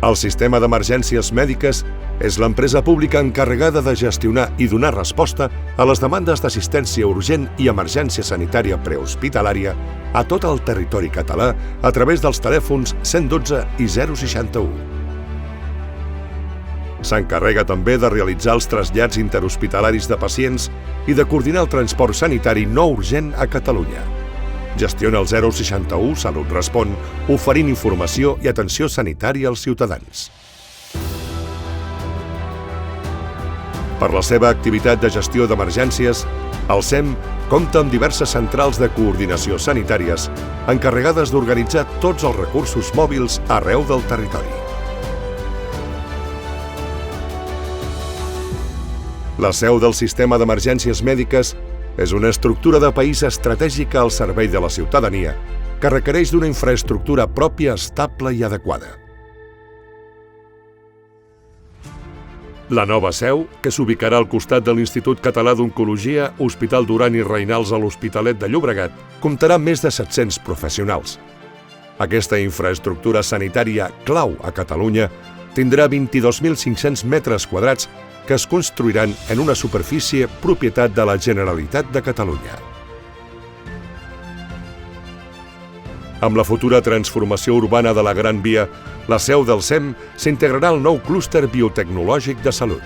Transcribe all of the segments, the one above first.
El sistema d'emergències mèdiques és l'empresa pública encarregada de gestionar i donar resposta a les demandes d'assistència urgent i emergència sanitària prehospitalària a tot el territori català a través dels telèfons 112 i 061. S'encarrega també de realitzar els trasllats interhospitalaris de pacients i de coordinar el transport sanitari no urgent a Catalunya. Gestiona el 061 Salut Respon, oferint informació i atenció sanitària als ciutadans. Per la seva activitat de gestió d'emergències, el SEM compta amb diverses centrals de coordinació sanitàries encarregades d'organitzar tots els recursos mòbils arreu del territori. La seu del sistema d'emergències mèdiques és una estructura de país estratègica al servei de la ciutadania que requereix d'una infraestructura pròpia, estable i adequada. La nova seu, que s'ubicarà al costat de l'Institut Català d'Oncologia, Hospital Duran i Reynals a l'Hospitalet de Llobregat, comptarà amb més de 700 professionals. Aquesta infraestructura sanitària clau a Catalunya tindrà 22.500 metres quadrats que es construiran en una superfície propietat de la Generalitat de Catalunya. Amb la futura transformació urbana de la Gran Via, la seu del SEM s'integrarà al nou clúster biotecnològic de salut.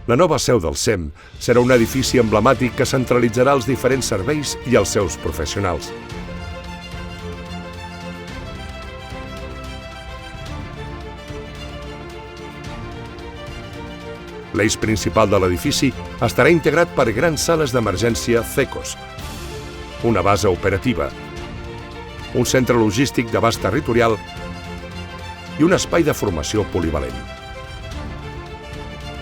La nova seu del SEM serà un edifici emblemàtic que centralitzarà els diferents serveis i els seus professionals. L'eix principal de l'edifici estarà integrat per grans sales d'emergència CECOS, una base operativa, un centre logístic d'abast territorial i un espai de formació polivalent.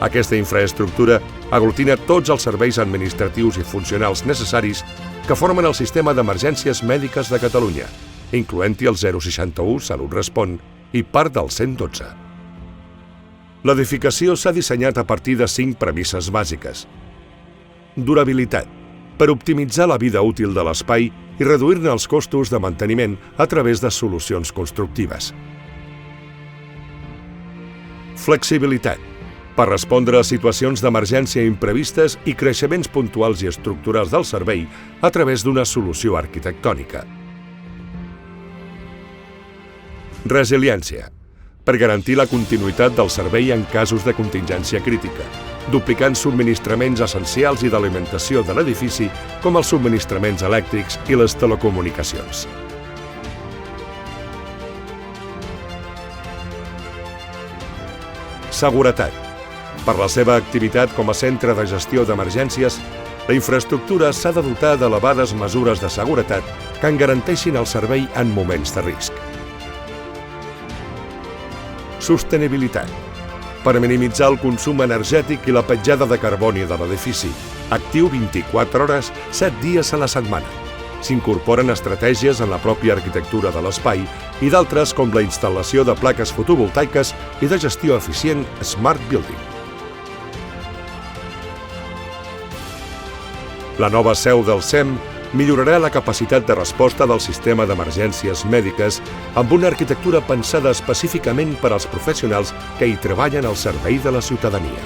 Aquesta infraestructura aglutina tots els serveis administratius i funcionals necessaris que formen el sistema d'emergències mèdiques de Catalunya, incloent-hi el 061 Salut Respon i part del 112. L'edificació s'ha dissenyat a partir de 5 premisses bàsiques. Durabilitat, per optimitzar la vida útil de l'espai i reduir-ne els costos de manteniment a través de solucions constructives. Flexibilitat, per respondre a situacions d'emergència imprevistes i creixements puntuals i estructurals del servei a través d'una solució arquitectònica. Resiliència, per garantir la continuïtat del servei en casos de contingència crítica, duplicant subministraments essencials i d'alimentació de l'edifici com els subministraments elèctrics i les telecomunicacions. Seguretat. Per la seva activitat com a centre de gestió d'emergències, la infraestructura s'ha de dotar d'elevades mesures de seguretat que en garanteixin el servei en moments de risc. Sostenibilitat, per minimitzar el consum energètic i la petjada de carboni de l'edifici, actiu 24 hores, 7 dies a la setmana. S'incorporen estratègies en la pròpia arquitectura de l'espai i d'altres com la instal·lació de plaques fotovoltaiques i de gestió eficient Smart Building. La nova seu del SEM millorarà la capacitat de resposta del sistema d'emergències mèdiques amb una arquitectura pensada específicament per als professionals que hi treballen al servei de la ciutadania.